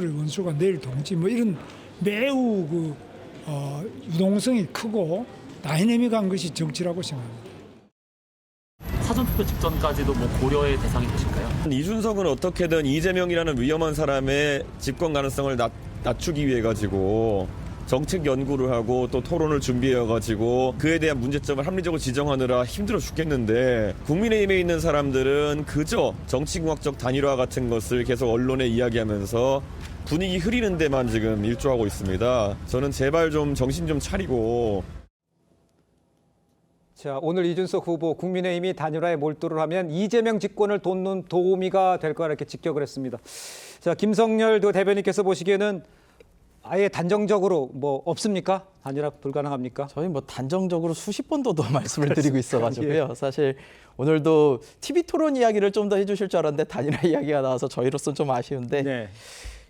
오늘 원수가 내일 동지 뭐 이런 매우 유동성이 크고 다이내믹한 것이 정치라고 생각합니다. 사전투표 직전까지도 뭐 고려의 대상이 되실까요? 이준석은 어떻게든 이재명이라는 위험한 사람의 집권 가능성을 낮추기 위해 가지고 정책 연구를 하고 또 토론을 준비해 가지고 그에 대한 문제점을 합리적으로 지정하느라 힘들어 죽겠는데 국민의힘에 있는 사람들은 그저 정치공학적 단일화 같은 것을 계속 언론에 이야기하면서 분위기 흐리는 데만 지금 일조하고 있습니다. 저는 제발 좀 정신 좀 차리고. 자, 오늘 이준석 후보 국민의힘이 단일화에 몰두를 하면 이재명 집권을 돕는 도우미가 될 거라 이렇게 직격을 했습니다. 자, 김성열 대변인께서 보시기에는 아예 단정적으로 뭐 없습니까? 단일화 불가능합니까? 저희 뭐 단정적으로 수십 번도 더 말씀을 드리고 있어가지고요. 사실 오늘도 TV 토론 이야기를 좀 더 해주실 줄 알았는데 단일화 이야기가 나와서 저희로서는 좀 아쉬운데 네.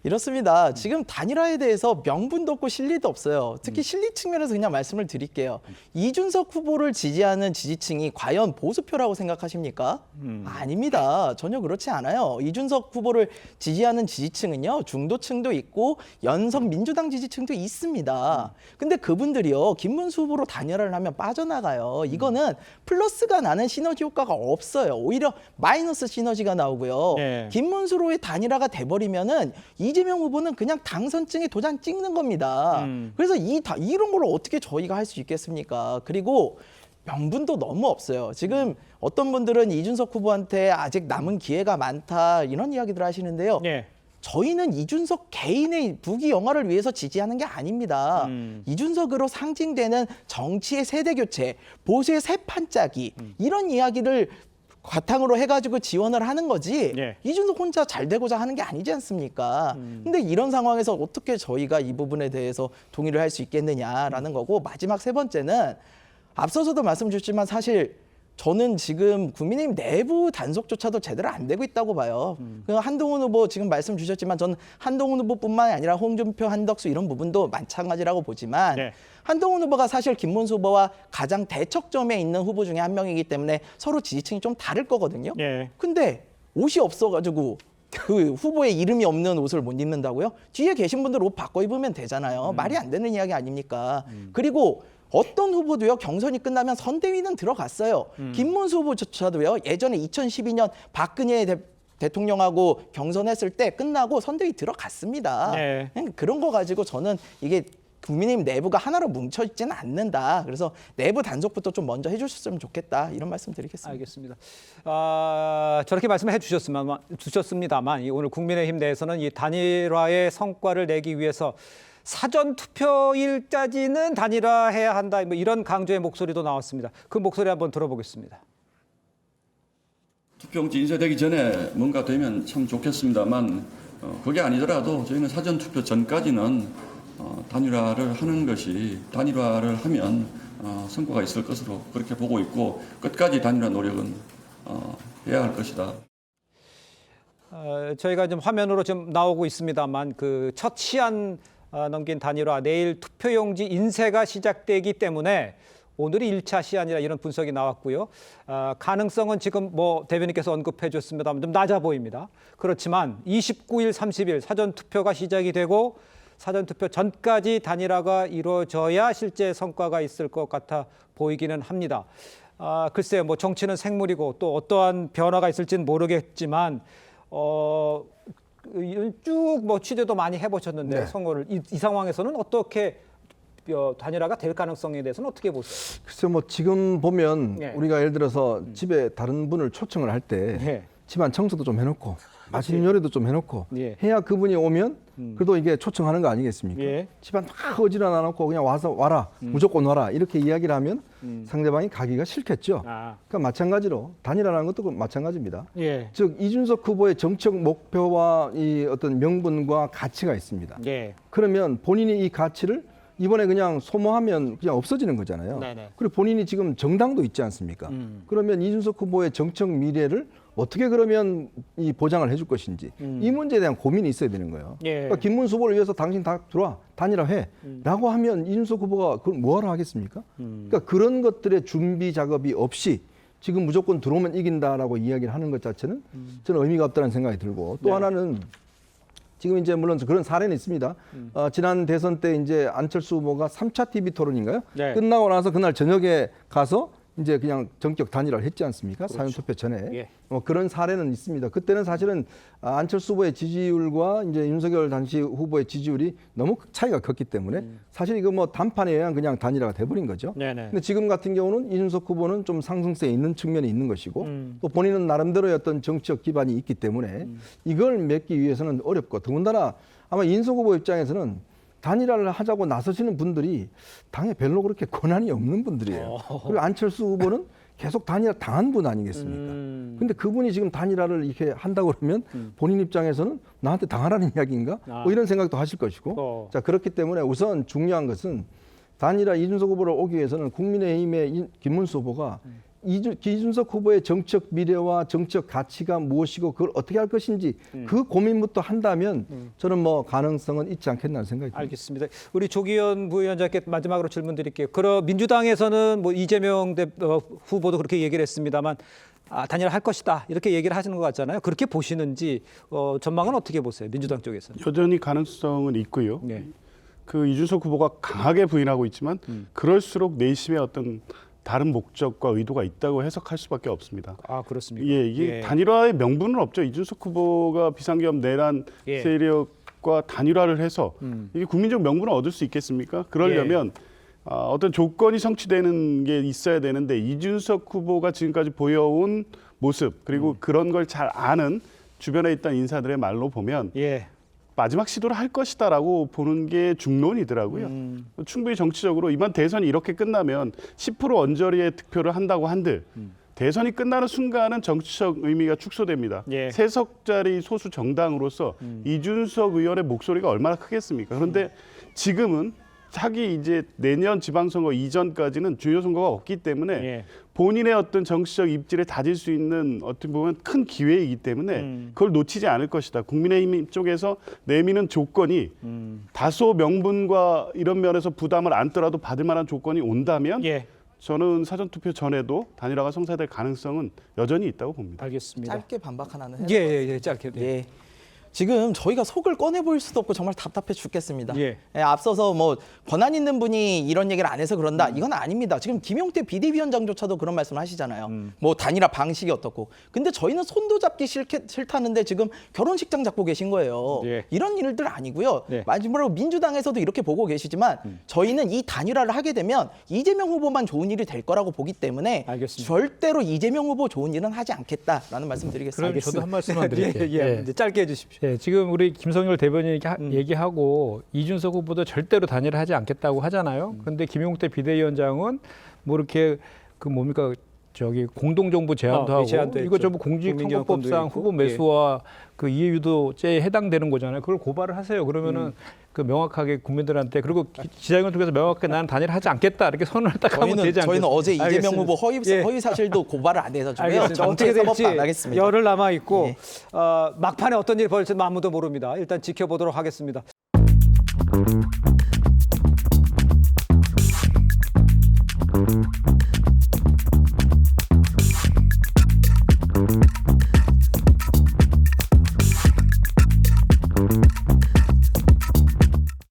이렇습니다. 지금 단일화에 대해서 명분도 없고 실리도 없어요. 특히 실리 측면에서 그냥 말씀을 드릴게요. 이준석 후보를 지지하는 지지층이 과연 보수표라고 생각하십니까? 아닙니다. 전혀 그렇지 않아요. 이준석 후보를 지지하는 지지층은요. 중도층도 있고 연석 민주당 지지층도 있습니다. 근데 그분들이요. 김문수 후보로 단일화를 하면 빠져나가요. 이거는 플러스가 나는 시너지 효과가 없어요. 오히려 마이너스 시너지가 나오고요. 네. 김문수로의 단일화가 돼버리면은 이재명 후보는 그냥 당선증에 도장 찍는 겁니다. 그래서 이런 걸 어떻게 저희가 할 수 있겠습니까? 그리고 명분도 너무 없어요. 지금 어떤 분들은 이준석 후보한테 아직 남은 기회가 많다 이런 이야기들 하시는데요. 네. 저희는 이준석 개인의 부귀 영화를 위해서 지지하는 게 아닙니다. 이준석으로 상징되는 정치의 세대 교체, 보수의 새 판짜기 이런 이야기를 바탕으로 해가지고 지원을 하는 거지 예. 이준석 혼자 잘 되고자 하는 게 아니지 않습니까? 근데 이런 상황에서 어떻게 저희가 이 부분에 대해서 동의를 할 수 있겠느냐라는 거고 마지막 세 번째는 앞서서도 말씀 주셨지만 사실 저는 지금 국민의힘 내부 단속조차도 제대로 안 되고 있다고 봐요. 한동훈 후보 지금 말씀 주셨지만 저는 한동훈 후보뿐만 아니라 홍준표, 한덕수 이런 부분도 마찬가지라고 보지만 네. 한동훈 후보가 사실 김문수 후보와 가장 대척점에 있는 후보 중에 한 명이기 때문에 서로 지지층이 좀 다를 거거든요. 네. 근데 옷이 없어가지고 그 후보의 이름이 없는 옷을 못 입는다고요? 뒤에 계신 분들 옷 바꿔 입으면 되잖아요. 말이 안 되는 이야기 아닙니까? 그리고 어떤 후보도요 경선이 끝나면 선대위는 들어갔어요. 김문수 후보조차도요 예전에 2012년 박근혜 대통령하고 경선했을 때 끝나고 선대위 들어갔습니다. 네. 그런 거 가지고 저는 이게 국민의힘 내부가 하나로 뭉쳐 있지는 않는다. 그래서 내부 단속부터 좀 먼저 해주셨으면 좋겠다. 이런 말씀 드리겠습니다. 알겠습니다. 저렇게 말씀해 주셨습니다만 오늘 국민의힘 내에서는 이 단일화의 성과를 내기 위해서 사전 투표일까지는 단일화해야 한다. 뭐 이런 강조의 목소리도 나왔습니다. 그 목소리 한번 들어보겠습니다. 투표용지 인쇄되기 전에 뭔가 되면 참 좋겠습니다만 그게 아니더라도 저희는 사전 투표 전까지는 단일화를 하는 것이 단일화를 하면 성과가 있을 것으로 그렇게 보고 있고 끝까지 단일화 노력은 해야 할 것이다. 저희가 좀 화면으로 좀 나오고 있습니다만 그 첫 시한 넘긴 단일화 내일 투표용지 인쇄가 시작되기 때문에 오늘이 1차 시한이라 이런 분석이 나왔고요. 가능성은 지금 뭐 대변인께서 언급해 줬습니다만 좀 낮아 보입니다. 그렇지만 29일, 30일 사전투표가 시작이 되고 사전투표 전까지 단일화가 이루어져야 실제 성과가 있을 것 같아 보이기는 합니다. 글쎄요, 뭐 정치는 생물이고 또 어떠한 변화가 있을지는 모르겠지만 쭉 뭐 취재도 많이 해보셨는데 네. 선거를 이 상황에서는 어떻게 단일화가 될 가능성에 대해서는 어떻게 보세요? 글쎄 뭐 지금 보면 네. 우리가 예를 들어서 집에 다른 분을 초청을 할 때 네. 집안 청소도 좀 해놓고 맛있는 요리도 좀 해놓고 예. 해야 그분이 오면 그래도 이게 초청하는 거 아니겠습니까? 예. 집안 막 어지러워 놓고 그냥 와라 무조건 와라 이렇게 이야기를 하면 상대방이 가기가 싫겠죠. 그러니까 마찬가지로 단일화라는 것도 마찬가지입니다. 예. 즉 이준석 후보의 정책 목표와 이 어떤 명분과 가치가 있습니다. 예. 그러면 본인이 이 가치를 이번에 그냥 소모하면 그냥 없어지는 거잖아요. 네네. 그리고 본인이 지금 정당도 있지 않습니까? 그러면 이준석 후보의 정책 미래를 어떻게 그러면 이 보장을 해줄 것인지 이 문제에 대한 고민이 있어야 되는 거예요. 예. 그러니까 김문수 후보를 위해서 당신 다 들어와 단일화해라고 하면 이준석 후보가 그걸 뭐하러 하겠습니까? 그러니까 그런 것들의 준비 작업이 없이 지금 무조건 들어오면 이긴다라고 이야기를 하는 것 자체는 저는 의미가 없다는 생각이 들고 또 네. 하나는 지금 이제 물론 그런 사례는 있습니다. 지난 대선 때 이제 안철수 후보가 3차 TV 토론인가요? 네. 끝나고 나서 그날 저녁에 가서 이제 그냥 전격 단일화를 했지 않습니까? 사전투표 전에. 예. 그런 사례는 있습니다. 그때는 사실은 안철수 후보의 지지율과 이제 윤석열 당시 후보의 지지율이 너무 차이가 컸기 때문에 사실 이거 뭐 단판에 의한 그냥 단일화가 돼버린 거죠. 네네. 근데 지금 같은 경우는 이준석 후보는 좀 상승세에 있는 측면이 있는 것이고 또 본인은 나름대로의 어떤 정치적 기반이 있기 때문에 이걸 맺기 위해서는 어렵고 더군다나 아마 이준석 후보 입장에서는 단일화를 하자고 나서시는 분들이 당에 별로 그렇게 권한이 없는 분들이에요. 그리고 안철수 후보는 계속 단일화 당한 분 아니겠습니까? 근데 그분이 지금 단일화를 이렇게 한다고 그러면 본인 입장에서는 나한테 당하라는 이야기인가? 뭐 이런 생각도 하실 것이고. 자, 그렇기 때문에 우선 중요한 것은 단일화 이준석 후보를 오기 위해서는 국민의힘의 김문수 후보가 이준석 후보의 정책 미래와 정책 가치가 무엇이고 그걸 어떻게 할 것인지 그 고민부터 한다면 저는 뭐 가능성은 있지 않겠나 생각이 듭니다. 알겠습니다. 우리 조기현 부위원장께 마지막으로 질문 드릴게요. 그럼 민주당에서는 뭐 이재명 후보도 그렇게 얘기를 했습니다만 단일화 할 것이다 이렇게 얘기를 하시는 것 같잖아요. 그렇게 보시는지 전망은 어떻게 보세요? 민주당 쪽에서는. 여전히 가능성은 있고요. 네. 그 이준석 후보가 강하게 부인하고 있지만 그럴수록 내심에 어떤 다른 목적과 의도가 있다고 해석할 수밖에 없습니다. 아 그렇습니까? 예, 이게 예. 단일화의 명분은 없죠. 이준석 후보가 비상계엄 내란 예. 세력과 단일화를 해서 이게 국민적 명분을 얻을 수 있겠습니까? 그러려면 어떤 조건이 성취되는 게 있어야 되는데 이준석 후보가 지금까지 보여온 모습 그리고 그런 걸 잘 아는 주변에 있던 인사들의 말로 보면 예. 마지막 시도를 할 것이다라고 보는 게 중론이더라고요. 충분히 정치적으로 이번 대선이 이렇게 끝나면 10% 언저리의 득표를 한다고 한들 대선이 끝나는 순간은 정치적 의미가 축소됩니다. 예. 3석짜리 소수 정당으로서 이준석 의원의 목소리가 얼마나 크겠습니까? 그런데 지금은 차기 이제 내년 지방선거 이전까지는 주요 선거가 없기 때문에 예. 본인의 어떤 정치적 입지를 다질 수 있는 어떻게 보면 큰 기회이기 때문에 그걸 놓치지 않을 것이다. 국민의힘 쪽에서 내미는 조건이 다소 명분과 이런 면에서 부담을 안더라도 받을 만한 조건이 온다면 예. 저는 사전투표 전에도 단일화가 성사될 가능성은 여전히 있다고 봅니다. 알겠습니다. 짧게 반박 하나는 해요. 예, 짧게. 예. 지금 저희가 속을 꺼내 보일 수도 없고 정말 답답해 죽겠습니다. 예. 앞서서 뭐 권한 있는 분이 이런 얘기를 안 해서 그런다. 이건 아닙니다. 지금 김용태 비대위원장조차도 그런 말씀을 하시잖아요. 뭐 단일화 방식이 어떻고. 근데 저희는 손도 잡기 싫다는데 지금 결혼식장 잡고 계신 거예요. 예. 이런 일들 아니고요. 예. 마지막으로 민주당에서도 이렇게 보고 계시지만 저희는 이 단일화를 하게 되면 이재명 후보만 좋은 일이 될 거라고 보기 때문에 알겠습니다. 절대로 이재명 후보 좋은 일은 하지 않겠다라는 말씀 드리겠습니다. 그럼 저도 한 말씀만 드릴게요. 예. 이제 짧게 해주십시오. 예, 지금 우리 김성열 대변인이 얘기하고 이준석 후보도 절대로 단일화 하지 않겠다고 하잖아요. 그런데 김용태 비대위원장은 뭐 이렇게 그 뭡니까 저기 공동정부 제안도 하고 제안도 이거 했죠. 전부 공직선거법상 국민경선도 후보 있고. 매수와 그 이해유도죄에 해당되는 거잖아요. 그걸 고발을 하세요. 그러면은 그 명확하게 국민들한테 그리고 기자회견 통해서 명확하게 나는 단일화하지 않겠다 이렇게 선언을 딱 하면 되지 않겠어요? 저희는 어제 이재명 알겠습니다. 후보 허위 사실도 고발을 안 해서 지고요. 알겠습니다. 어떻게 정치의 될지 사법도 안 하겠습니다. 열흘 남아 있고 예. 막판에 어떤 일이 벌어질지 아무도 모릅니다. 일단 지켜보도록 하겠습니다.